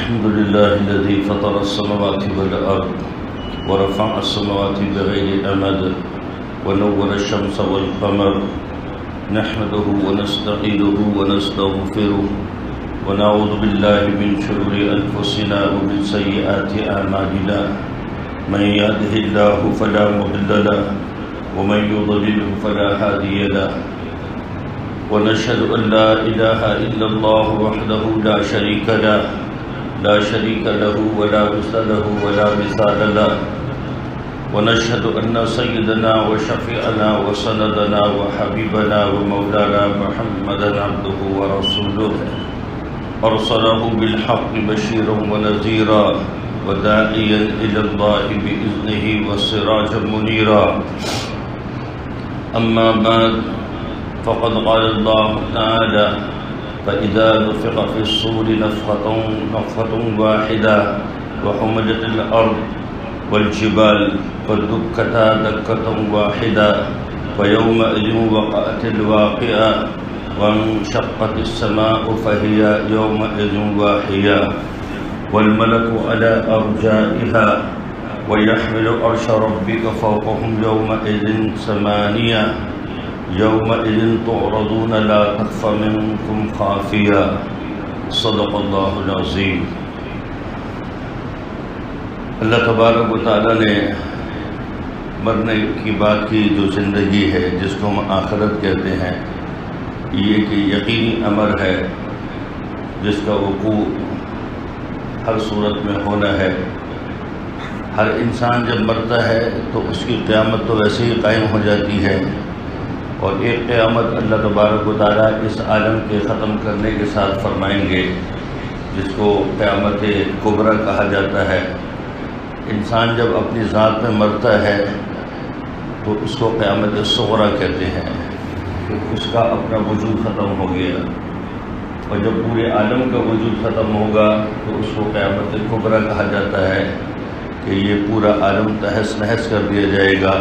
الحمد لله الذي فطر السماوات والأرض ورفع السماوات بغير أمد ونور الشمس والقمر نحمده ونستعينه ونستغفره ونعوذ بالله من شرور أنفسنا ومن سيئات أعمالنا من يهده الله فلا مضل له ومن يضلله فلا هادي له ونشهد أن لا إله إلا الله وحده لا شريك له ولا مثل له ولا مثال له ونشهد أن سيدنا وشفيعنا وسندنا وحبيبنا ومولانا محمدا عبده ورسوله أرسله بالحق بشيرا ونذيرا وداعيا إلى الله بإذنه وسراجا منيرا أما بعد فقد قال الله تعالى فإذا نفخ في الصور نفخة واحدة وحملت الأرض والجبال فدكتا دكة واحدة فيومئذ وقعت الواقعة وانشقت السماء فهي يومئذ واهية والملك على أرجائها ويحمل عرش ربك فوقهم يومئذ ثمانية يومئذ تعرضون لا تخفى منكم خافية صدق اللہ العظیم۔ اللہ تبارک و تعالیٰ نے مرنے کی بات کی جو زندگی ہے جس کو ہم آخرت کہتے ہیں، یہ کہ یقینی امر ہے جس کا وقوع ہر صورت میں ہونا ہے۔ ہر انسان جب مرتا ہے تو اس کی قیامت تو ویسے ہی قائم ہو جاتی ہے، اور ایک قیامت اللہ تبارک و تعالیٰ اس عالم کے ختم کرنے کے ساتھ فرمائیں گے جس کو قیامت کبریٰ کہا جاتا ہے۔ انسان جب اپنی ذات میں مرتا ہے تو اس کو قیامت صغریٰ کہتے ہیں کہ اس کا اپنا وجود ختم ہو گیا، اور جب پورے عالم کا وجود ختم ہوگا تو اس کو قیامت کبریٰ کہا جاتا ہے کہ یہ پورا عالم تہس نہس کر دیا جائے گا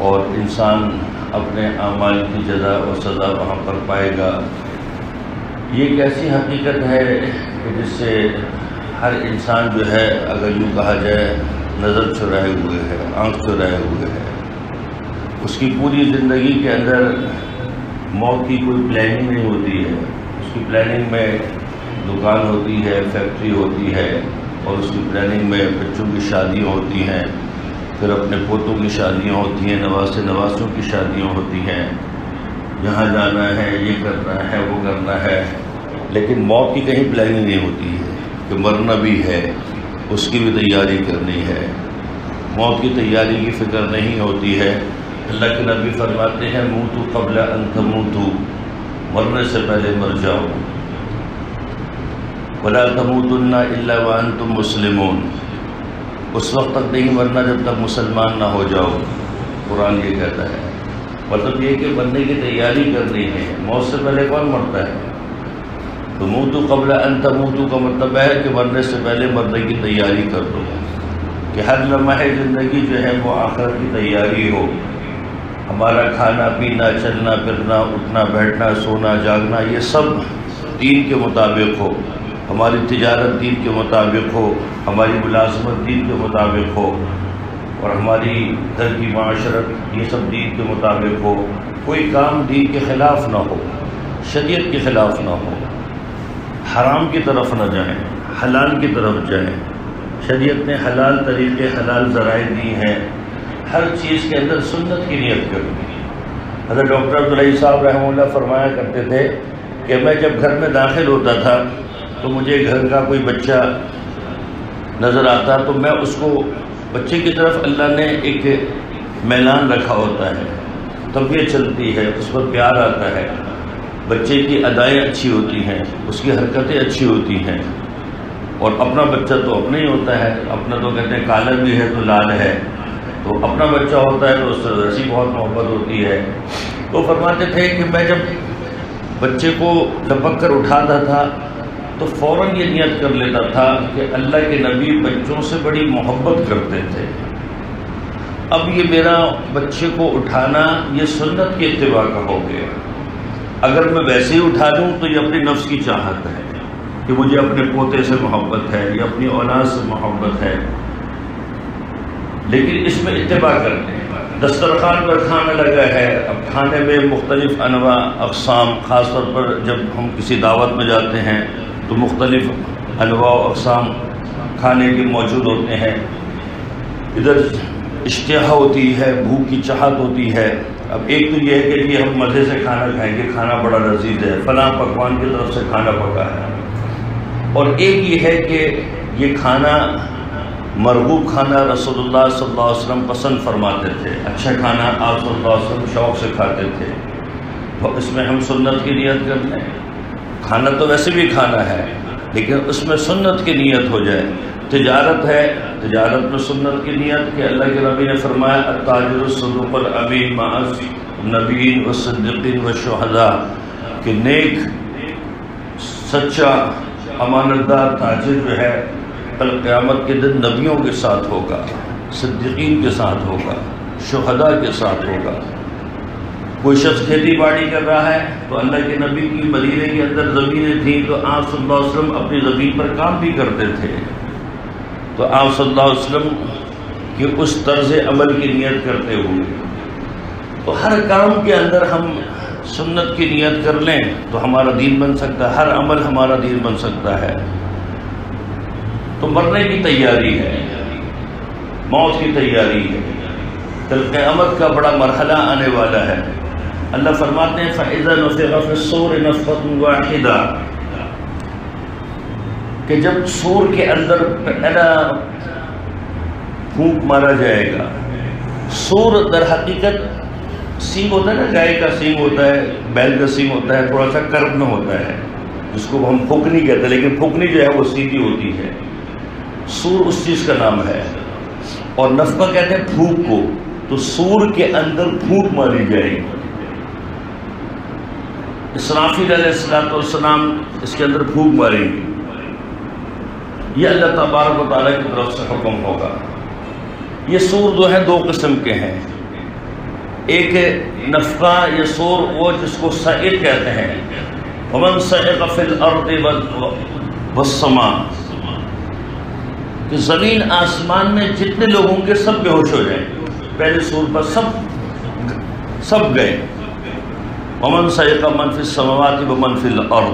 اور انسان اپنے اعمال کی جزا و سزا وہاں پر پائے گا۔ یہ ایک ایسی حقیقت ہے کہ جس سے ہر انسان جو ہے اگر یوں کہا جائے نظر چرائے ہوئے ہے، آنکھ چرائے ہوئے ہے۔ اس کی پوری زندگی کے اندر موت کی کوئی پلاننگ نہیں ہوتی ہے۔ اس کی پلاننگ میں دکان ہوتی ہے، فیکٹری ہوتی ہے، اور اس کی پلاننگ میں بچوں کی شادیاں ہوتی ہیں، پھر اپنے پوتوں کی شادیاں ہوتی ہیں، نواسوں کی شادیاں ہوتی ہیں، یہاں جانا ہے، یہ کرنا ہے، وہ کرنا ہے، لیکن موت کی کہیں پلاننگ نہیں ہوتی ہے کہ مرنا بھی ہے، اس کی بھی تیاری کرنی ہے۔ موت کی تیاری کی فکر نہیں ہوتی ہے۔ اللہ کے نبی فرماتے ہیں موتوا قبل ان تموتوا، مرنے سے پہلے مر جاؤ۔ ولا تموتن الا وانتم مسلمون، اس وقت تک نہیں مرنا جب تک مسلمان نہ ہو جاؤ، قرآن یہ کہتا ہے۔ مطلب یہ کہ مرنے کی تیاری کرنی ہے۔ موت سے پہلے کون مرتا ہے؟ تو موتوا قبل ان تموتوا کا مطلب ہے کہ مرنے سے پہلے مرنے کی تیاری کر دو، کہ ہر لمحہ زندگی جو ہے وہ آخرت کی تیاری ہو۔ ہمارا کھانا پینا، چلنا پھرنا، اٹھنا بیٹھنا، سونا جاگنا، یہ سب دین کے مطابق ہو۔ ہماری تجارت دین کے مطابق ہو، ہماری ملازمت دین کے مطابق ہو، اور ہماری گھر کی معاشرت یہ سب دین کے مطابق ہو۔ کوئی کام دین کے خلاف نہ ہو، شریعت کے خلاف نہ ہو، حرام کی طرف نہ جائیں، حلال کی طرف جائیں۔ شریعت نے حلال طریقے، حلال ذرائع دی ہیں۔ ہر چیز کے اندر سنت کی نیت کرنی۔ حضرت ڈاکٹر عبدالعزیز صاحب رحمہ اللہ فرمایا کرتے تھے کہ میں جب گھر میں داخل ہوتا تھا تو مجھے گھر کا کوئی بچہ نظر آتا تو میں اس کو، بچے کی طرف اللہ نے ایک میلان رکھا ہوتا ہے، طبیعت چلتی ہے، اس پر پیار آتا ہے، بچے کی ادائیں اچھی ہوتی ہیں، اس کی حرکتیں اچھی ہوتی ہیں، اور اپنا بچہ تو اپنا ہی ہوتا ہے۔ اپنا تو کہتے ہیں کالا بھی ہے تو لال ہے، تو اپنا بچہ ہوتا ہے تو اس سے ویسی بہت محبت ہوتی ہے۔ تو فرماتے تھے کہ میں جب بچے کو لپک کر اٹھاتا تھا تو فوراً یہ نیت کر لیتا تھا کہ اللہ کے نبی بچوں سے بڑی محبت کرتے تھے، اب یہ میرا بچے کو اٹھانا یہ سنت کی اتباع کا ہو گیا۔ اگر میں ویسے ہی اٹھا دوں تو یہ اپنی نفس کی چاہت ہے کہ کہ مجھے اپنے پوتے سے محبت ہے یا اپنی اولاد سے محبت ہے، لیکن اس میں اتباع کرتے ہیں۔ دسترخوان پر کھانا لگا ہے، اب کھانے میں مختلف انواع اقسام، خاص طور پر جب ہم کسی دعوت میں جاتے ہیں تو مختلف انواع و اقسام کھانے کے موجود ہوتے ہیں۔ ادھر اشتہا ہوتی ہے، بھوک کی چاہت ہوتی ہے۔ اب ایک تو یہ ہے کہ یہ ہم مزے سے کھانا کھائیں گے، کھانا بڑا لذیذ ہے، فلاں پکوان کی طرف سے کھانا پکا ہے، اور ایک یہ ہے کہ یہ کھانا مرغوب کھانا رسول اللہ صلی اللہ علیہ وسلم پسند فرماتے تھے، اچھا کھانا آپ صلی اللہ علیہ وسلم شوق سے کھاتے تھے، تو اس میں ہم سنت کی نیت کر لیں۔ کھانا تو ویسے بھی کھانا ہے، لیکن اس میں سنت کی نیت ہو جائے۔ تجارت ہے، تجارت میں سنت کی نیت کہ اللہ کے نبی نے فرمایا التاجر الصدوق الامین مع النبیین والصدیقین والشہداء، کہ نیک سچا امانت دار تاجر جو ہے کل قیامت کے دن نبیوں کے ساتھ ہوگا، صدیقین کے ساتھ ہوگا، شہداء کے ساتھ ہوگا۔ کوئی شخص کھیتی باڑی کر رہا ہے تو اللہ کے نبی کی مدینے کے اندر زمینیں تھیں تو آپ صلی اللہ علیہ وسلم اپنی زمین پر کام بھی کرتے تھے، تو آپ صلی اللہ علیہ وسلم کی اس طرز عمل کی نیت کرتے ہوئے تو ہر کام کے اندر ہم سنت کی نیت کر لیں تو ہمارا دین بن سکتا ہے، ہر عمل ہمارا دین بن سکتا ہے۔ تو مرنے کی تیاری ہے، موت کی تیاری ہے، کل قیامت کا بڑا مرحلہ آنے والا ہے۔ اللہ فرماتے ہیں فَإِذَا نُفِخَ فِي الصُّورِ نَفْخَةٌ وَاحِدَةٌ، کہ جب سور کے اندر پہلا پھونک مارا جائے گا۔ سور در حقیقت سینگ ہوتا ہے نا، گائے کا سینگ ہوتا ہے، بیل کا سینگ ہوتا ہے، تھوڑا سا کرب میں ہوتا ہے، جس کو ہم پھکنی کہتے ہیں، لیکن پھکنی جو ہے وہ سیدھی ہوتی ہے۔ سور اس چیز کا نام ہے، اور نفخہ کہتے ہیں پھونک کو، تو سور کے اندر پھونک ماری جائے گی۔ اسرافیل علیہ السلام اس کے اندر پھونک ماریں گے، یہ اللہ تبارک و تعالیٰ کی طرف سے حکم ہوگا۔ یہ سور جو ہے دو قسم کے ہیں، ایک نفخہ یا سور وہ جس کو صعق کہتے ہیں، ومن صعق فی الارض والسماء، کہ زمین آسمان میں جتنے لوگ ہوں گے سب بے ہوش ہو جائیں، پہلے سور پر سب گئے۔ ومن صعق من فی السماوات ومن فی الارض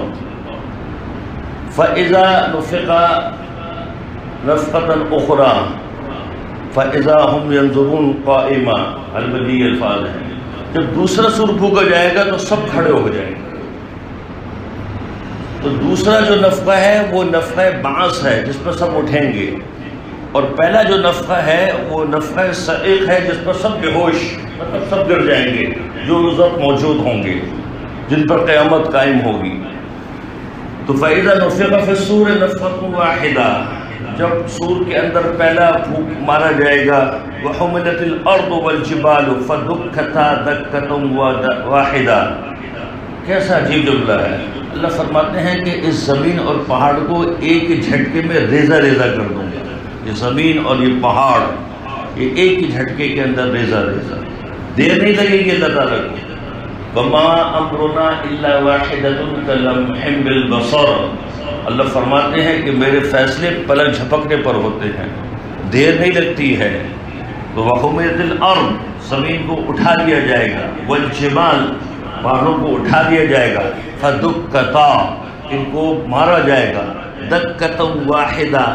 فَإِذَا نُفِخَ نَفْخَةً أُخْرَى فَإِذَا هُمْ يَنظُرُونَ قَائِمًا، البلی الفاظ ہیں۔ جب دوسرا سور پھونکا جائے گا تو سب کھڑے ہو جائیں گے۔ تو دوسرا جو نفخہ ہے وہ نفخہ بعث ہے جس پر سب اٹھیں گے، اور پہلا جو نفخہ ہے وہ نفخہ صعق ہے جس پر سب بے ہوش، مطلب سب گر جائیں گے جو اس وقت موجود ہوں گے، جن پر قیامت قائم ہوگی۔ تو فَإِذَا نُفِخَ فِي الصُّورِ نَفْخَةٌ وَاحِدَةٌ، جب سور کے اندر پہلا پھونک مارا جائے گا، وَحُمِلَتِ الْأَرْضُ وَالْجِبَالُ فَدُكَّتَا دَكَّةً وَاحِدَةً۔ کیسا عجیب جملہ ہے۔ اللہ فرماتے ہیں کہ اس زمین اور پہاڑ کو ایک ہی جھٹکے میں ریزہ ریزہ کر دوں گا۔ یہ زمین اور یہ پہاڑ یہ ایک ہی جھٹکے کے اندر ریزہ ریزہ، دیر نہیں لگے گی اللہ تعالیٰ کو۔ وَمَا أَمْرُنَا إِلَّا وَاحِدَةٌ كَلَمْحٍ بِالْبَصَرِ، اللہ فرماتے ہیں کہ میرے فیصلے پلک جھپکنے پر ہوتے ہیں، دیر نہیں لگتی ہے۔ تو وَحُمِلَتِ الْأَرْضُ، زمین کو اٹھا دیا جائے گا، وَالْجِبَالُ، پہاڑوں کو اٹھا دیا جائے گا، فَدُكَّتَا، ان کو مارا جائے گا، دَكَّةً وَاحِدَةً،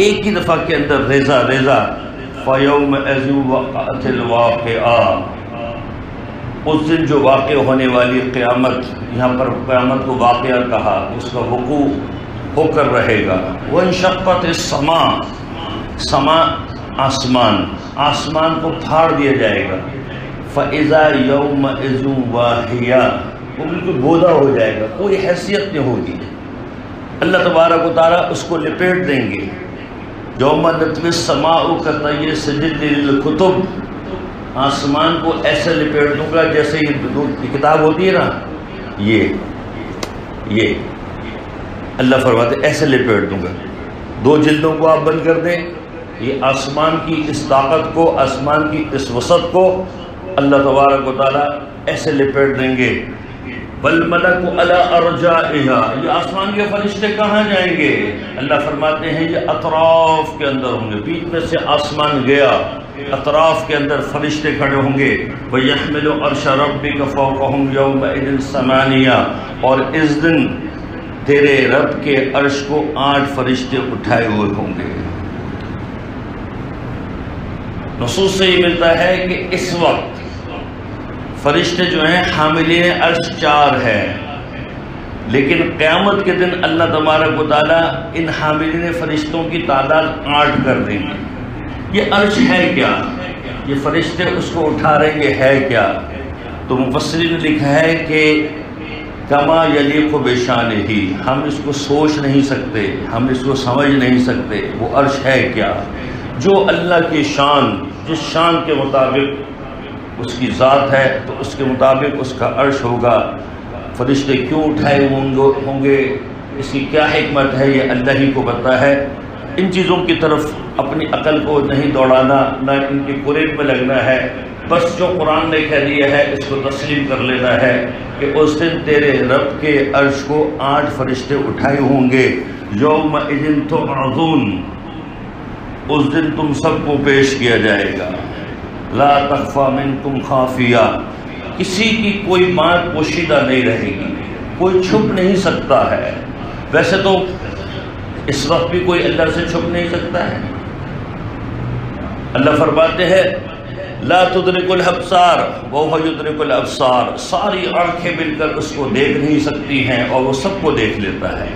ایک ہی دفعہ کے اندر ریزہ ریزہ۔ فَيَوْمَئِذٍ وَقَعَتِ الْوَاقِعَةُ، اس دن جو واقع ہونے والی قیامت، یہاں پر قیامت کو واقعہ کہا، اس کا وقوع ہو کر رہے گا۔ وَانشَقَّتِ السَّمَاءُ، سما آسمان، آسمان کو پھاڑ دیا جائے گا۔ فَإِذَا يَوْمَئِذٍ وَاهِيَةٌ، وہ بالکل بودا ہو جائے گا، کوئی حیثیت نہیں ہوگی۔ اللہ تبارک و تعالیٰ اس کو لپیٹ دیں گے۔ یوم نطوی السماء کطی السجل للکتب، آسمان کو ایسے لپیٹ دوں گا جیسے یہ کتاب ہوتی ہے نا، یہ اللہ فرماتے ایسے لپیٹ دوں گا۔ دو جلدوں کو آپ بند کر دیں، یہ آسمان کی اس طاقت کو، آسمان کی اس وسعت کو اللہ تبارک و تعالیٰ ایسے لپیٹ دیں گے والملک علی ارجائها، یہ آسمان کے فرشتے کہاں جائیں گے؟ اللہ فرماتے ہیں یہ اطراف کے اندر ہوں گے، بیچ میں سے آسمان گیا، اطراف کے اندر فرشتے کھڑے ہوں گے۔ وَيَحْمِلُ عَرْشَ رَبِّكَ فَوْقَهُمْ يَوْمَئِذٍ ثَمَانِيَةٌ، اور اس دن تیرے رب کے عرش کو 8 فرشتے اٹھائے ہوئے ہوں گے۔ نصوص سے یہ ملتا ہے کہ اس وقت فرشتے جو ہیں حاملین عرش 4 ہیں، لیکن قیامت کے دن اللہ تبارک و تعالیٰ ان حاملین فرشتوں کی تعداد 8 کر دیں گے۔ یہ عرش ہے کیا؟ یہ فرشتے اس کو اٹھا رہیں گے، ہے کیا؟ تو مفسرین نے لکھا ہے کہ کما یلیق بشانہ، ہم اس کو سوچ نہیں سکتے، ہم اس کو سمجھ نہیں سکتے وہ عرش ہے کیا۔ جو اللہ کی شان، جس شان کے مطابق اس کی ذات ہے تو اس کے مطابق اس کا عرش ہوگا۔ فرشتے کیوں اٹھائے ہوں گے، اس کی کیا حکمت ہے، یہ اللہ ہی کو پتہ ہے۔ ان چیزوں کی طرف اپنی عقل کو نہیں دوڑانا، نہ ان کی قریب میں لگنا ہے، بس جو قرآن نے کہہ دیا ہے اس کو تسلیم کر لینا ہے کہ اس دن تیرے رب کے عرش کو 8 فرشتے اٹھائے ہوں گے۔ یومئذ تعرضون، اس دن تم سب کو پیش کیا جائے گا۔ لا تخفی منکم خافیہ، کسی کی کوئی بات پوشیدہ نہیں رہے گی، کوئی چھپ نہیں سکتا ہے۔ ویسے تو اس وقت بھی کوئی اللہ سے چھپ نہیں سکتا ہے۔ اللہ فرماتے ہیں لا تدرک الابصار وہو یدرک الابصار، ساری آنکھیں مل کر اس کو دیکھ نہیں سکتی ہیں اور وہ سب کو دیکھ لیتا ہے۔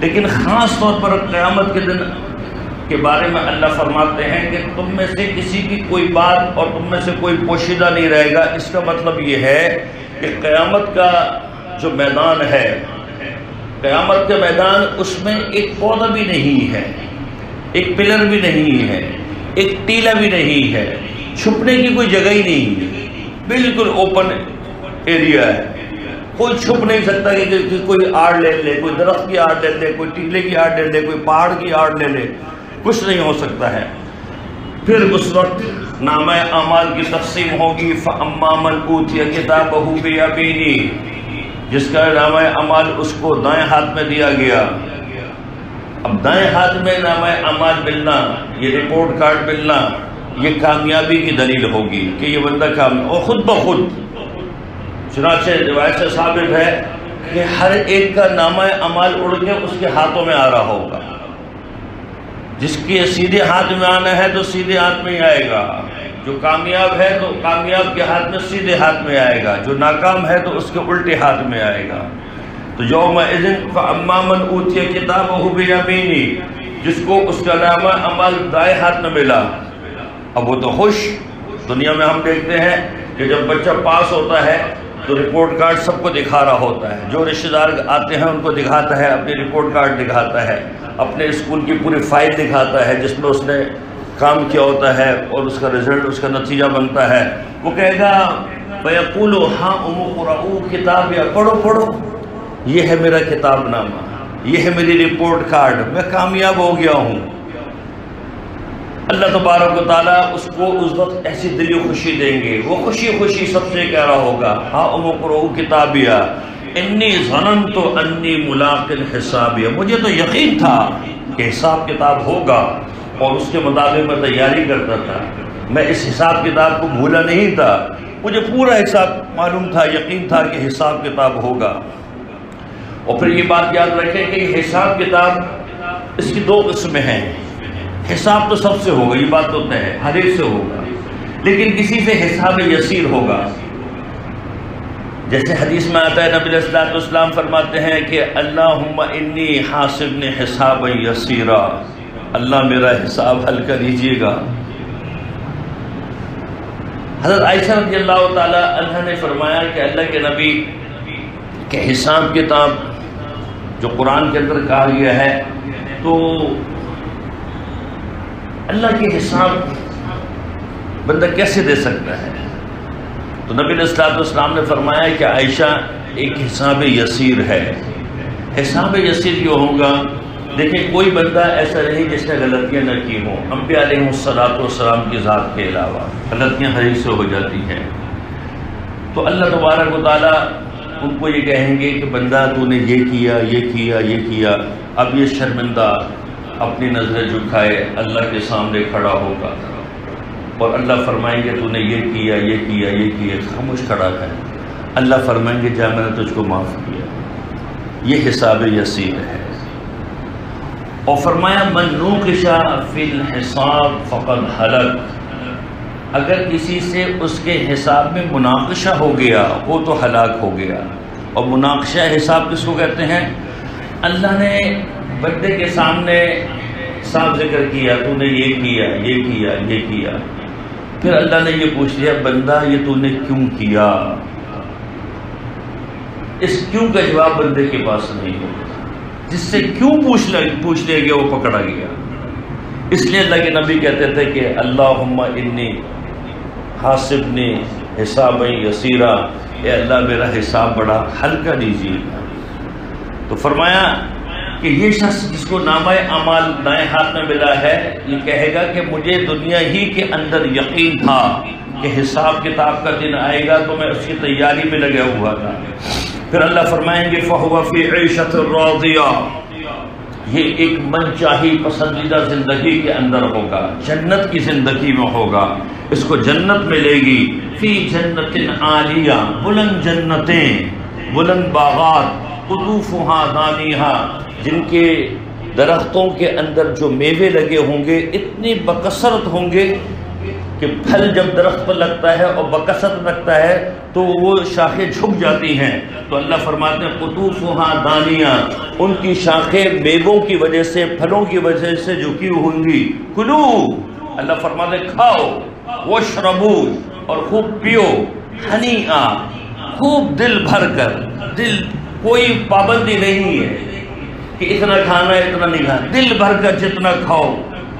لیکن خاص طور پر قیامت کے دن کے بارے میں اللہ فرماتے ہیں کہ تم میں سے کسی کی کوئی بات اور تم میں سے کوئی پوشیدہ نہیں رہے گا۔ اس کا مطلب یہ ہے کہ قیامت کا جو میدان ہے، قیامت کے میدان، اس میں ایک پودا بھی نہیں ہے، ایک پلر بھی نہیں ہے، ایک ٹیلا بھی نہیں ہے، چھپنے کی کوئی جگہ ہی نہیں ہے، بالکل اوپن ایریا ہے۔ کوئی چھپ نہیں سکتا کہ کوئی آڑ لے لے، کوئی درخت کی آڑ لے لے، کوئی ٹیلے کی آڑ لے لے، کوئی پہاڑ کی آڑ لے لے، کچھ نہیں ہو سکتا ہے۔ پھر اس وقت نامہ اعمال کی تقسیم ہوگی۔ فَأَمَّا مَنْ أُوتِيَ كِتَابَهُ بِيَمِينِهِ، جس کا نامہ اعمال اس کو دائیں ہاتھ میں دیا گیا۔ اب دائیں ہاتھ میں نامہ اعمال ملنا، یہ رپورٹ کارڈ ملنا، یہ کامیابی کی دلیل ہوگی کہ یہ بندہ کامیاب، اور خود بخود چنانچہ روایت سے ثابت ہے کہ ہر ایک کا نامہ اعمال اڑ کے اس کے ہاتھوں میں آ رہا ہوگا۔ جس کے سیدھے ہاتھ میں آنا ہے تو سیدھے ہاتھ میں ہی آئے گا، جو کامیاب ہے تو کامیاب کے ہاتھ میں سیدھے ہاتھ میں آئے گا، جو ناکام ہے تو اس کے الٹے ہاتھ میں آئے گا۔ تو یومئذ فاما من اوتی کتابہ بیمینہ، جس کو اس کا نامہ اعمال دائیں ہاتھ میں ملا، اب وہ تو خوش۔ دنیا میں ہم دیکھتے ہیں کہ جب بچہ پاس ہوتا ہے تو رپورٹ کارڈ سب کو دکھا رہا ہوتا ہے، جو رشتہ دار آتے ہیں ان کو دکھاتا ہے، اپنی رپورٹ کارڈ دکھاتا ہے، اپنے اسکول کی پوری فائل دکھاتا ہے جس میں اس نے کام کیا ہوتا ہے اور اس کا رزلٹ، اس کا نتیجہ بنتا ہے۔ وہ کہے گا فَيَقُولُ هَاؤْمُ اقْرَءُوا کتابیہ، پڑھو پڑھو، یہ ہے میرا کتاب نامہ، یہ ہے میری رپورٹ کارڈ، میں کامیاب ہو گیا ہوں۔ اللہ تبارک و تعالیٰ اس کو اس وقت ایسی دلی خوشی دیں گے، وہ خوشی خوشی سب سے کہہ رہا ہوگا هَاؤْمُ اقْرَءُوا کتابیہ انی ظننت انی ملاق حسابیہ، مجھے تو یقین تھا کہ حساب کتاب ہوگا اور اس کے مطابق میں تیاری کرتا تھا، میں اس حساب کتاب کو بھولا نہیں تھا، مجھے پورا حساب معلوم تھا، یقین تھا کہ حساب کتاب ہوگا۔ اور پھر یہ بات یاد رکھیں کہ حساب کتاب اس کی 2 قسمیں ہیں۔ حساب تو سب سے ہوگا، یہ بات تو طے ہے، ہر ایک سے ہوگا، لیکن کسی سے حساب یسیر ہوگا۔ جیسے حدیث میں آتا ہے نبی علیہ الصلوۃ والسلام فرماتے ہیں کہ اللہم انی حاسبنی حسابا یسیرا، اللہ میرا حساب حل کر دیجیے گا۔ حضرت عائشہ رضی اللہ تعالی عنہ نے فرمایا کہ اللہ کے نبی کے حساب کتاب جو قرآن کے اندر کہا گیا ہے، تو اللہ کے حساب بندہ کیسے دے سکتا ہے؟ تو نبی علیہ الصلوۃ والسلام نے فرمایا کہ عائشہ ایک حساب یسیر ہے۔ حساب یسیر کیوں ہوگا؟ دیکھیں کوئی بندہ ایسا نہیں جس نے غلطیاں نہ کی ہوں، انبیاء علیہ الصلوۃ والسلام کی ذات کے علاوہ غلطیاں ہر ایک سے ہو جاتی ہیں۔ تو اللہ تبارک و تعالیٰ ان کو یہ کہیں گے کہ بندہ تو نے یہ کیا یہ کیا یہ کیا، اب یہ شرمندہ اپنی نظریں جھکائے اللہ کے سامنے کھڑا ہوگا، اور اللہ فرمائیں گے تو نے یہ کیا یہ کیا یہ کیا، خاموش کھڑا ہے، اللہ فرمائیں گے جا میں نے تجھ کو معاف کیا۔ یہ حساب یسیر ہے۔ اور فرمایا من نوقش فی الحساب فقد ہلک، اگر کسی سے اس کے حساب میں مناقشہ ہو گیا وہ تو ہلاک ہو گیا۔ اور مناقشہ حساب کس کو کہتے ہیں؟ اللہ نے بندے کے سامنے صاف ذکر کیا تو نے یہ کیا یہ کیا یہ کیا، پھر اللہ نے یہ پوچھ لیا بندہ یہ تو نے کیوں کیا؟ اس کیوں کا جواب بندے کے پاس نہیں ہوگا، جس سے کیوں پوچھ لیا گیا وہ پکڑا گیا۔ اس لیے اللہ کے نبی کہتے تھے کہ اللہم انی حاسبنی حسابا یسیرا، اے اللہ میرا حساب بڑا ہلکا دیجیے۔ تو فرمایا کہ یہ شخص جس کو نامہ اعمال دائیں ہاتھ میں ملا ہے یہ کہے گا کہ مجھے دنیا ہی کے اندر یقین تھا کہ حساب کتاب کا دن آئے گا تو میں اس کی تیاری میں لگا ہوا تھا۔ پھر اللہ فرمائیں گے فَهُوَ فِي عِيشَةٍ رَاضِيَةٍ، یہ ایک من چاہی پسندیدہ زندگی کے اندر ہوگا، جنت کی زندگی میں ہوگا، اس کو جنت ملے گی۔ فی جنت عالیہ، بلند جنتیں، بلند باغات، قطوفها دانیہا، جن کے درختوں کے اندر جو میوے لگے ہوں گے اتنی بکثرت ہوں گے کہ پھل جب درخت پر لگتا ہے اور بکثرت لگتا ہے تو وہ شاخیں جھک جاتی ہیں، تو اللہ فرماتے ہیں قطوفها دانیہ، ان کی شاخیں میووں کی وجہ سے پھلوں کی وجہ سے جھکی ہوں گی۔ کلو، اللہ فرماتے ہیں کھاؤ، واشربو، اور خوب پیو، ہنیئا، خوب دل بھر کر، دل کوئی پابندی نہیں ہے کہ اتنا کھانا ہے اتنا نہیں کھانا، دل بھر کر جتنا کھاؤ۔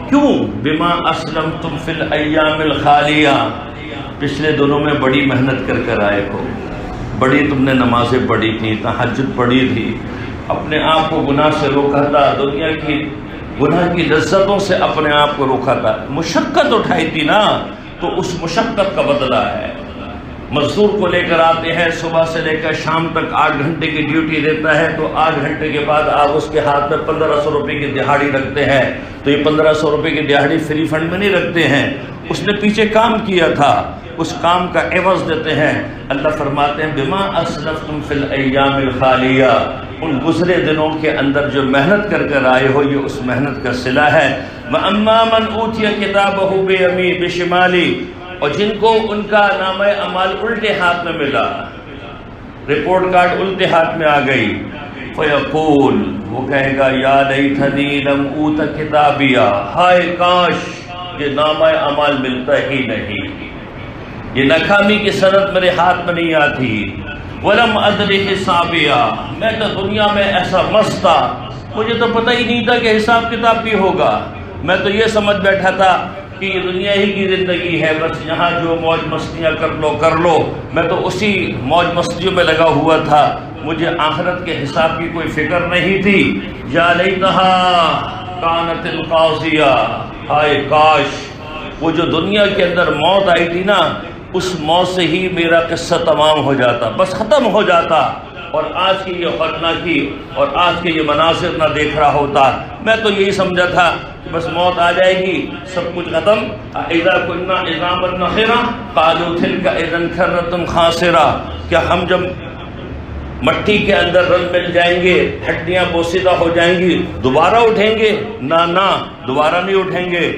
کیوں؟ بما اسلمتم فی الایام الخالیہ، پچھلے دنوں میں بڑی محنت کر کر آئے ہو، بڑی تم نے نمازیں پڑھی تھیں، تہجد پڑھی تھی، اپنے آپ کو گناہ سے روکا تھا، دنیا کی گناہ کی لذتوں سے اپنے آپ کو روکا تھا، مشقت اٹھائی تھی نا، تو اس مشقت کا بدلہ ہے۔ مزدور کو لے کر آتے ہیں، صبح سے لے کر شام تک 8 گھنٹے کی ڈیوٹی دیتا ہے، تو 8 گھنٹے کے بعد آپ اس کے ہاتھ میں 1500 روپے کی دہاڑی رکھتے ہیں، تو یہ 1500 روپے کی دہاڑی فری فنڈ میں نہیں رکھتے ہیں، اس نے پیچھے کام کیا تھا، اس کام کا عوض دیتے ہیں۔ اللہ فرماتے ہیں بما اسلفتم فی الایام الخالیہ، ان گزرے دنوں کے اندر جو محنت کر کر آئے ہو یہ اس محنت کا صلہ ہے۔ وَأَمَّا مَنْ أُوتِيَ كِتَابَهُ بِشِمَالِهِ، اور جن کو ان کا نامہ اعمال الٹے ہاتھ میں ملا، رپورٹ کارڈ الٹے ہاتھ میں آ گئی، فَيَقُول، وہ کہے گا یا لیتنی لم اوت کتابیہ، ہائے کاش یہ نامہ اعمال ملتا ہی نہیں، یہ ناکامی کی سند میرے ہاتھ میں نہیں آتی، وَلَمْ أَدْرِ حِسَابِيَا، میں تو دنیا میں ایسا مست تھا، مجھے تو پتہ ہی نہیں تھا کہ حساب کتاب بھی ہوگا، میں تو یہ سمجھ بیٹھا تھا کہ یہ دنیا ہی کی زندگی ہے، بس یہاں جو موج مستیاں کر لو، میں تو اسی موج مستیوں میں لگا ہوا تھا، مجھے آخرت کے حساب کی کوئی فکر نہیں تھی۔ یا لیتہا کانت القاضیہ، ہائے کاش وہ جو دنیا کے اندر موت آئی تھی نا، اس موت سے ہی میرا قصہ تمام ہو جاتا، بس ختم ہو جاتا، اور آج کی یہ خطرناکی اور آج کے یہ مناظر نہ دیکھ رہا ہوتا۔ میں تو یہی سمجھا تھا کہ بس موت آ جائے گی سب کچھ ختم۔ اذا كنا عظاما نخرا قالوا تلك اذا كرة خاسرة، کیا ہم جب مٹی کے اندر رل مل جائیں گے، ہڈیاں بوسیدہ ہو جائیں گی، دوبارہ اٹھیں گے؟ نہ دوبارہ نہیں اٹھیں گے۔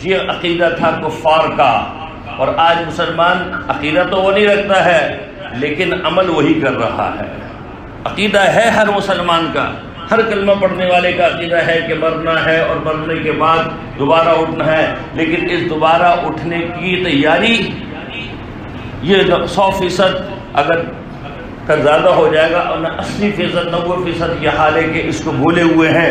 یہ عقیدہ تھا کفار کا، اور آج مسلمان عقیدہ تو وہ نہیں رکھتا ہے لیکن عمل وہی کر رہا ہے۔ عقیدہ ہے ہر مسلمان کا، ہر کلمہ پڑھنے والے کا عقیدہ ہے کہ مرنا ہے اور مرنے کے بعد دوبارہ اٹھنا ہے، لیکن اس دوبارہ اٹھنے کی تیاری یہ 100% اگر زیادہ ہو جائے گا، اور 80%، 90% یہ حال ہے کہ اس کو بھولے ہوئے ہیں۔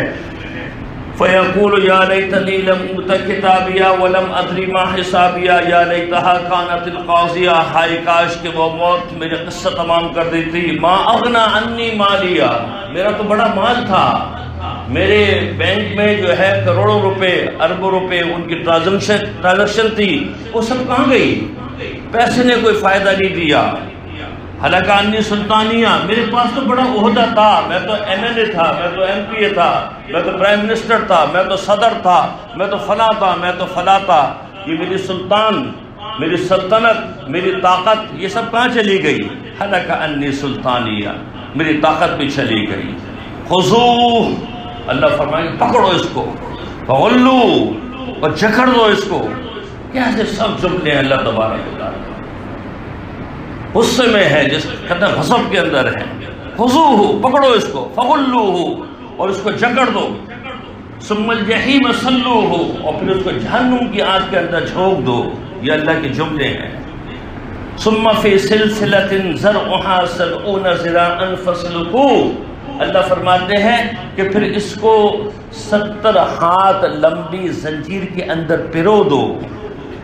فَيَقُولُ يَا لَيْتَنِي لَمْ أُوتَ كِتَابِيَا وَلَمْ أَدْرِ مَا حِسَابِيَا يَا لَيْتَهَا كَانَتِ الْقَاضِيَةَ، ہائے کاش کہ وہ موت میرے قصہ تمام کر دیتی۔ مَا أَغْنَى عَنِّي مَالِيَا، میرا تو بڑا مال تھا، میرے بینک میں جو ہے کروڑوں روپے، اربوں روپے ان کی ٹرانزیکشن تھی، وہ سب کہاں گئی؟ پیسے نے کوئی فائدہ نہیں دیا۔ حلق عنی سلطانیہ، میرے پاس تو بڑا عہدہ تھا، میں تو MLA تھا، میں تو MP تھا، میں تو پرائم منسٹر تھا، میں تو صدر تھا، میں تو فلاں تھا، میں تو فلاں تھا، یہ میری سلطان، میری سلطنت، میری طاقت، یہ سب کہاں چلی گئی؟ حلق عنی سلطانیہ، میری طاقت بھی چلی گئی۔ خذوہ، اللہ فرمائے پکڑو اس کو، فغلو، اور جکڑ دو اس کو۔ کیسے سب جملے ہیں اللہ تبارک و تعالیٰ غصے میں ہے، جس کہتے ہیں غضب کے اندر ہے۔ خذوہ، پکڑو اس کو، فغلوہ، اور اس کو جکڑ دو، ثم الجحیم صلوہ، اور پھر اس کو جہنم کی آگ کے اندر جھونک دو۔ یہ اللہ کے جملے ہیں۔ ثم فی سلسلۃ ذرعھا 70 ذراعا فاسلکوہ، اللہ فرماتے ہیں کہ پھر اس کو 70 ہاتھ لمبی زنجیر کے اندر پرو دو۔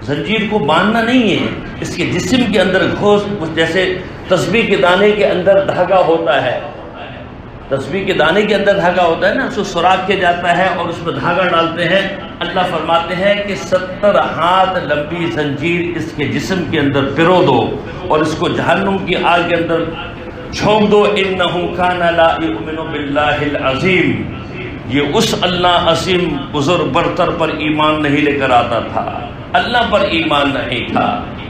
زنجیر کو باندھنا نہیں ہے، اس کے جسم کے اندر گھوس، جیسے تسبیح کے دانے کے اندر دھاگا ہوتا ہے، تسبیح کے دانے کے اندر دھاگا ہوتا ہے نا، اس کو سوراخ کیا جاتا ہے اور اس میں دھاگا ڈالتے ہیں۔ اللہ فرماتے ہیں کہ 70 ہاتھ لمبی زنجیر اس کے جسم کے اندر پرو دو اور اس کو جہنم کی آگ کے اندر چھونک دو۔ إِنَّهُ كَانَ لَا يُؤْمِنُ بِاللَّهِ الْعَظِيمِ، یہ اس اللہ عظیم بزرگ برتر پر ایمان نہیں لے کر آتا تھا، اللہ پر ایمان نہیں تھا،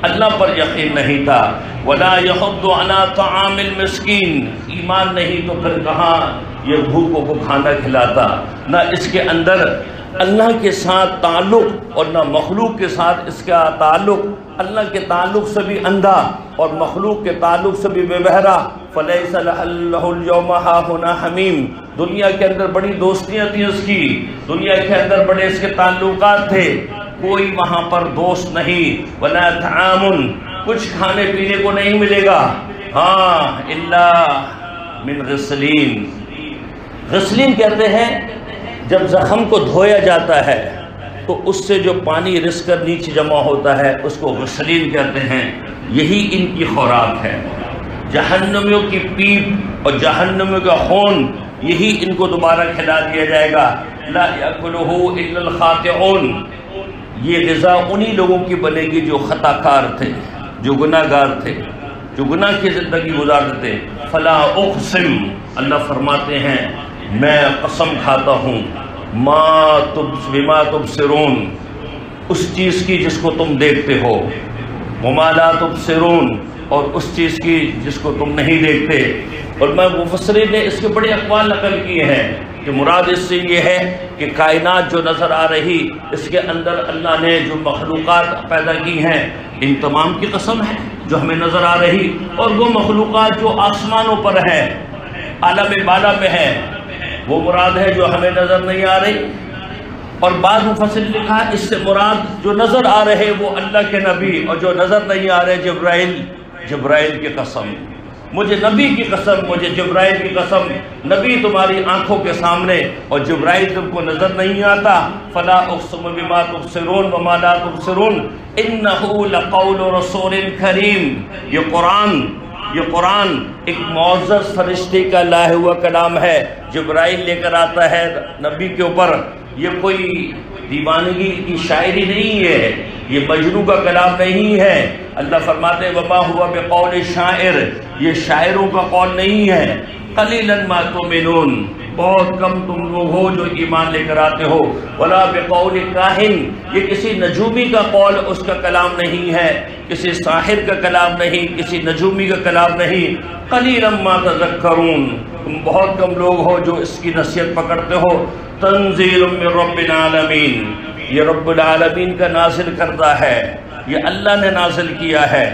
اللہ پر یقین نہیں تھا۔ وَلَا يَحُضُّ عَلَىٰ طَعَامِ الْمِسْكِينِ، ایمان نہیں تو پھر کہاں یہ بھوکوں کو کھانا کھلاتا۔ نہ اس کے اندر اللہ کے ساتھ تعلق اور نہ مخلوق کے ساتھ اس کا تعلق، اللہ کے تعلق سے بھی اندھا اور مخلوق کے تعلق سے بھی بے بہرا۔ فَلَيْسَ لَهُ الْيَوْمَ هَاهُنَا حَمِيمٌ، دنیا کے اندر بڑی دوستیاں تھیں اس کی، دنیا کے اندر بڑے اس کے تعلقات تھے، کوئی وہاں پر دوست نہیں۔ وَلَا طَعَامٌ، کچھ کھانے پینے کو نہیں ملے گا، ہاں إِلَّا مِنْ غِسْلِينَ، غسلین کہتے ہیں جب زخم کو دھویا جاتا ہے تو اس سے جو پانی رس کر نیچے جمع ہوتا ہے اس کو غسلین کہتے ہیں، یہی ان کی خوراک ہے۔ جہنمیوں کی پیپ اور جہنمیوں کا خون، یہی ان کو دوبارہ کھلا دیا جائے گا۔ لا يأكله إلا الخاطئون، یہ غذا انہی لوگوں کی بنے گی جو خطا کار تھے، جو گناہ گار تھے، جو گناہ کی زندگی گزارتے تھے۔ فلا اقسم، اللہ فرماتے ہیں میں قسم کھاتا ہوں بما تبصرون، اس چیز کی جس کو تم دیکھتے ہو، وما لا تبصرون، اور اس چیز کی جس کو تم نہیں دیکھتے۔ اور میں مفسرین نے اس کے بڑے اقوال نقل کیے ہیں کہ مراد اس سے یہ ہے کہ کائنات جو نظر آ رہی، اس کے اندر اللہ نے جو مخلوقات پیدا کی ہیں ان تمام کی قسم ہے جو ہمیں نظر آ رہی، اور وہ مخلوقات جو آسمانوں پر ہے، عالم بالا میں ہے، وہ مراد ہے جو ہمیں نظر نہیں آ رہی۔ اور بعض مفسر نے لکھا اس سے مراد جو نظر آ رہے وہ اللہ کے نبی، اور جو نظر نہیں آ رہے جبرائیل کی قسم، مجھے نبی کی قسم، مجھے جبرائیل کی قسم، نبی تمہاری آنکھوں کے سامنے اور جبرائیل تم کو نظر نہیں آتا۔ فلا اقسم بما تبصرون وما لا تبصرون انہ لقول رسول کریم، یہ قرآن ایک معزز فرشتے کا لایا ہوا کلام ہے، جبرائیل لے کر آتا ہے نبی کے اوپر۔ یہ کوئی دیوانگی کی شاعری نہیں ہے، یہ مجنوں کا کلام نہیں ہے۔ اللہ فرماتے ہیں وما ہوا بقول شاعر، یہ شاعروں کا قول نہیں ہے۔ قلیلا ما تؤمنون، بہت کم تم لوگ ہو جو ایمان لے کر آتے ہو۔ ولا بقول کاہن، یہ کسی نجومی کا قول، اس کا کلام نہیں ہے، کسی ساحر کا کلام نہیں، کسی نجومی کا کلام نہیں۔ قلیلا ما تذکرون، تم بہت کم لوگ ہو جو اس کی نصیحت پکڑتے ہو۔ تنزیل من رب العالمین، یہ رب العالمین کا نازل کردہ ہے، یہ اللہ نے نازل کیا ہے،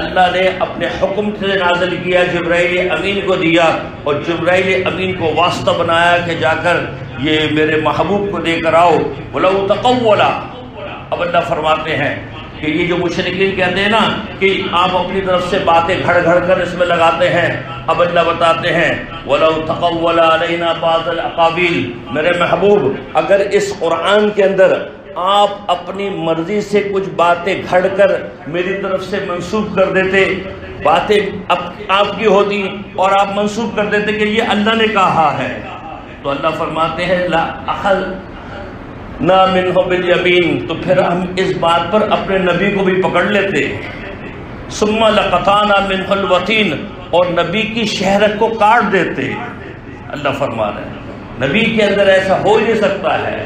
اللہ نے اپنے حکم سے نازل کیا، جبرائیل امین کو دیا اور جبرائیل امین کو واسطہ بنایا کہ جا کر یہ میرے محبوب کو دے کر آؤ۔ وَلَوْ تَقَوَّلَ، اب اللہ فرماتے ہیں کہ یہ جو مشرکین کہتے ہیں نا کہ آپ اپنی طرف سے باتیں گھڑ گھڑ کر اس میں لگاتے ہیں، اب اللہ بتاتے ہیں وَلَوْ تَقَوَّلَ عَلَيْنَا بَعْضَ الْأَقَاوِيلِ، میرے محبوب اگر اس قرآن کے اندر آپ اپنی مرضی سے کچھ باتیں گھڑ کر میری طرف سے منسوب کر دیتے، باتیں آپ کی ہوتی اور آپ منسوب کر دیتے کہ یہ اللہ نے کہا ہے، تو اللہ فرماتے ہیں لا أَخَذْنَا مِنْهُ بِالْيَمِينِ، تو پھر ہم اس بات پر اپنے نبی کو بھی پکڑ لیتے، ثم لقطعنا منه الوتین، اور نبی کی شہرت کو کاٹ دیتے۔ اللہ فرما رہے ہیں نبی کے اندر ایسا ہو نہیں سکتا ہے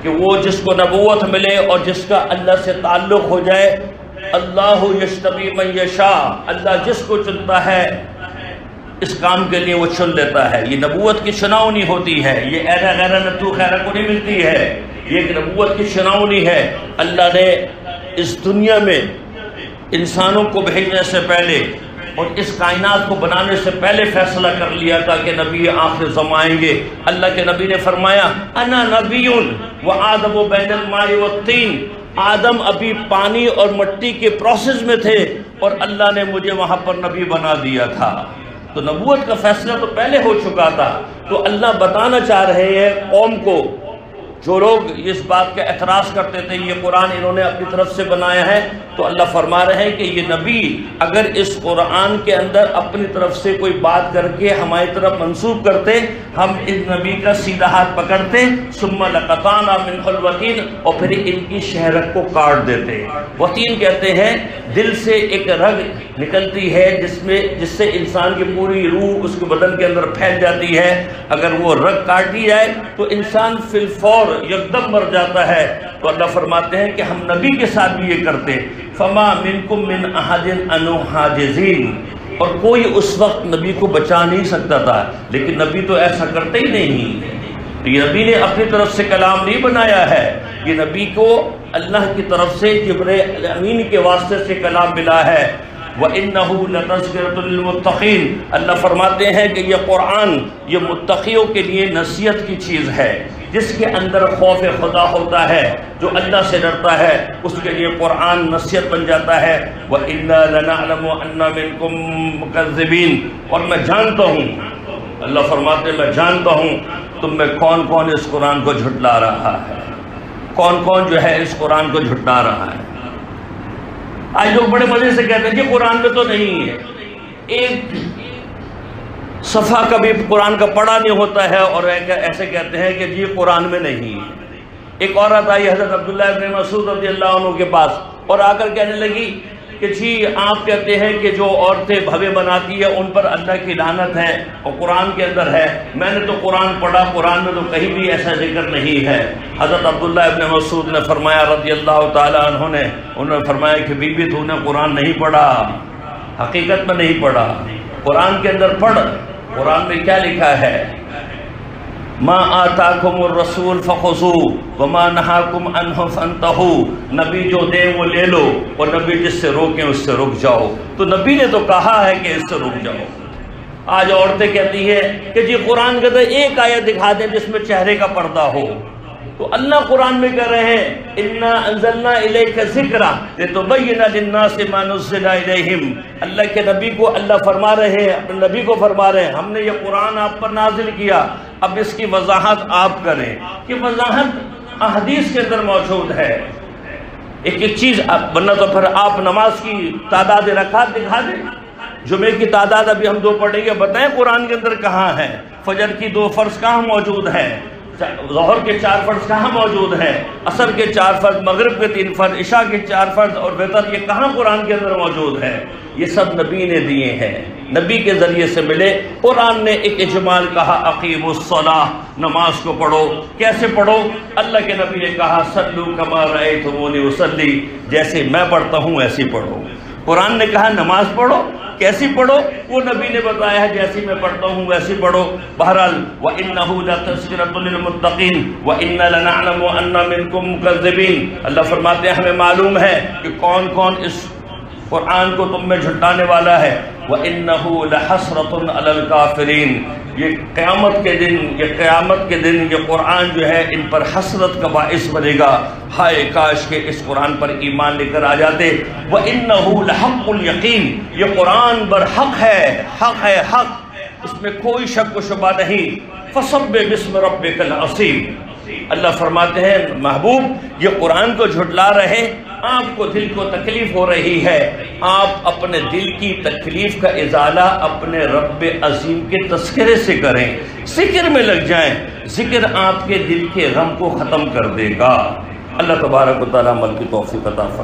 کہ وہ جس کو نبوت ملے اور جس کا اللہ سے تعلق ہو جائے۔ اللہ یجتبی من یشاء، اللہ جس کو چنتا ہے اس کام کے لیے وہ چن لیتا ہے۔ یہ نبوت کی شناونی ہوتی ہے، یہ ایرا غیرہ نتو خیرہ کو نہیں ملتی ہے، یہ ایک نبوت کی شناونی ہے۔ اللہ نے اس دنیا میں انسانوں کو بھیجنے سے پہلے اور اس کائنات کو بنانے سے پہلے فیصلہ کر لیا تھا کہ نبی آخر زمان آئیں گے۔ اللہ کے نبی نے فرمایا انا نبی وآدم بین الماء والطین، آدم ابھی پانی اور مٹی کے پروسیس میں تھے اور اللہ نے مجھے وہاں پر نبی بنا دیا تھا۔ تو نبوت کا فیصلہ تو پہلے ہو چکا تھا۔ تو اللہ بتانا چاہ رہے ہیں قوم کو، جو لوگ اس بات کا اعتراض کرتے تھے یہ قرآن انہوں نے اپنی طرف سے بنایا ہے، تو اللہ فرما رہے ہیں کہ یہ نبی اگر اس قرآن کے اندر اپنی طرف سے کوئی بات کر کے ہماری طرف منسوب کرتے، ہم اس نبی کا سیدھا ہاتھ پکڑتے، ثم لقطعنا منہ الوتین، اور پھر ان کی شہرت کو کاٹ دیتے۔ وتین کہتے ہیں دل سے ایک رگ نکلتی ہے جس سے انسان کی پوری روح اس کے بدن کے اندر پھیل جاتی ہے۔ اگر وہ رگ کاٹی جائے تو انسان فی الفور یکدم مر جاتا ہے۔ تو اللہ فرماتے ہیں کہ ہم نبی کے ساتھ بھی یہ کرتے، فما منکم من احد عنہ حاجزین، اور کوئی اس وقت نبی کو بچا نہیں سکتا تھا، لیکن نبی تو ایسا کرتے ہی نہیں۔ یہ نبی نے اپنی طرف سے کلام نہیں بنایا ہے، یہ نبی کو اللہ کی طرف سے جبرائیل امین کے واسطے سے کلام ملا ہے۔ وَإِنَّهُ لَتَذْكِرَةٌ لِلْمُتَّقِينَ، اللہ فرماتے ہیں کہ یہ قرآن یہ متقیوں کے لیے نصیحت کی چیز ہے۔ جس کے اندر خوف خدا ہوتا ہے، جو اللہ سے ڈرتا ہے، اس کے لیے قرآن نصیحت بن جاتا ہے۔ وَإِنَّا لَنَعْلَمُ أَنَّ مِنْكُمْ مُكَذِّبِينَ، اور میں جانتا ہوں، اللہ فرماتے ہیں میں جانتا ہوں تم میں کون کون اس قرآن کو جھٹلا رہا ہے، کون کون جو ہے اس قرآن کو جھٹلا رہا ہے۔ آج لوگ بڑے مزے سے کہتے ہیں کہ قرآن میں تو نہیں ہے، ایک صفحہ کبھی قرآن کا پڑھا نہیں ہوتا ہے اور ایسے کہتے ہیں کہ جی قرآن میں نہیں ہے۔ ایک عورت آئی حضرت عبداللہ ابن مسعود رضی اللہ عنہ کے پاس اور آ کر کہنے لگی کہ جی آپ کہتے ہیں کہ جو عورتیں بھویں بناتی ہیں ان پر اللہ کی لعنت ہے اور قرآن کے اندر ہے، میں نے تو قرآن پڑھا، قرآن میں تو کہیں بھی ایسا ذکر نہیں ہے۔ حضرت عبداللہ ابن مسعود نے فرمایا رضی اللہ تعالیٰ عنہ نے، انہوں نے فرمایا کہ بی بی تو نے قرآن نہیں پڑھا، حقیقت میں نہیں پڑھا، قرآن کے اندر پڑھ، قرآن میں کیا لکھا ہے، ما آتاکم الرسول فخذوہ وما نہاکم عنہ فانتہوا، نبی جو دے وہ لے لو اور نبی جس سے روکیں اس سے رک جاؤ۔ تو نبی نے تو کہا ہے کہ اس سے رک جاؤ۔ آج عورتیں کہتی ہیں کہ جی قرآن کے اندر ایک آیت دکھا دیں جس میں چہرے کا پردہ ہو، تو اللہ قرآن میں کہہ رہے ہیں اِنَّا أَنزَلْنَا إِلَيْكَ ذِكْرًا لِتُبَيِّنَ لِلنَّاسِ مَا نُزِّلَ إِلَيْهِمْ، اللہ کے نبی کو اللہ فرما رہے ہیں، اپنے نبی کو فرما رہے ہیں ہم نے یہ قرآن آپ پر نازل کیا، اب اس کی وضاحت آپ کریں۔ یہ وضاحت احادیث کے اندر موجود ہے، ایک ایک چیز، ورنہ تو پھر آپ نماز کی تعداد رکعات دکھا دیں، جمعے کی تعداد ابھی ہم 2 پڑھیں گے، بتائیں قرآن کے اندر کہاں ہے، فجر کی 2 فرض کہاں موجود ہیں، ظہر کے 4 فرض کہاں موجود ہیں، عصر کے 4 فرض، مغرب کے 3 فرض، عشاء کے 4 فرض اور وتر، یہ کہاں قرآن کے اندر موجود ہے؟ یہ سب نبی نے دیے ہیں، نبی کے ذریعے سے ملے۔ قرآن نے ایک اجمال کہا اقیموا الصلاۃ، نماز کو پڑھو، کیسے پڑھو؟ اللہ کے نبی نے کہا صلوا کما رأیتمونی اصلی، جیسے میں پڑھتا ہوں ایسے پڑھو۔ قرآن نے کہا نماز پڑھو، کیسی پڑھو؟ وہ نبی نے بتایا ہے جیسی میں پڑھتا ہوں ویسی پڑھو۔ بہرحال وَإِنَّهُ لَتَذْكِرَةٌ لِلْمُتَّقِينَ وَإِنَّا لَنَعْلَمُ أَنَّ مِنْكُمْ مُكَذِّبِينَ، اللہ فرماتے ہیں ہمیں معلوم ہے کہ کون کون اس قرآن کو تم میں جھٹلانے والا ہے۔ وَإِنَّهُ لَحَسْرَةٌ عَلَى الْكَافِرِينَ، یہ قیامت کے دن یہ قرآن جو ہے ان پر حسرت کا باعث بنے گا، ہائے کاش کہ اس قرآن پر ایمان لے کر آ جاتے۔ وَإِنَّهُ لَحَقُّ الْيَقِينَ، یہ قرآن برحق ہے، حق ہے، حق، اس میں کوئی شک و شبہ نہیں۔ فَصَبِّحْ بِاسْمِ رَبِّكَ الْعَظِيمِ، اللہ فرماتے ہیں محبوب یہ قرآن کو جھٹلا رہے، آپ کو دل کو تکلیف ہو رہی ہے، آپ اپنے دل کی تکلیف کا ازالہ اپنے رب عظیم کے تذکرے سے کریں، ذکر میں لگ جائیں، ذکر آپ کے دل کے غم کو ختم کر دے گا۔ اللہ تبارک و تعالیٰ عمل کی توفیق عطا فرمائے۔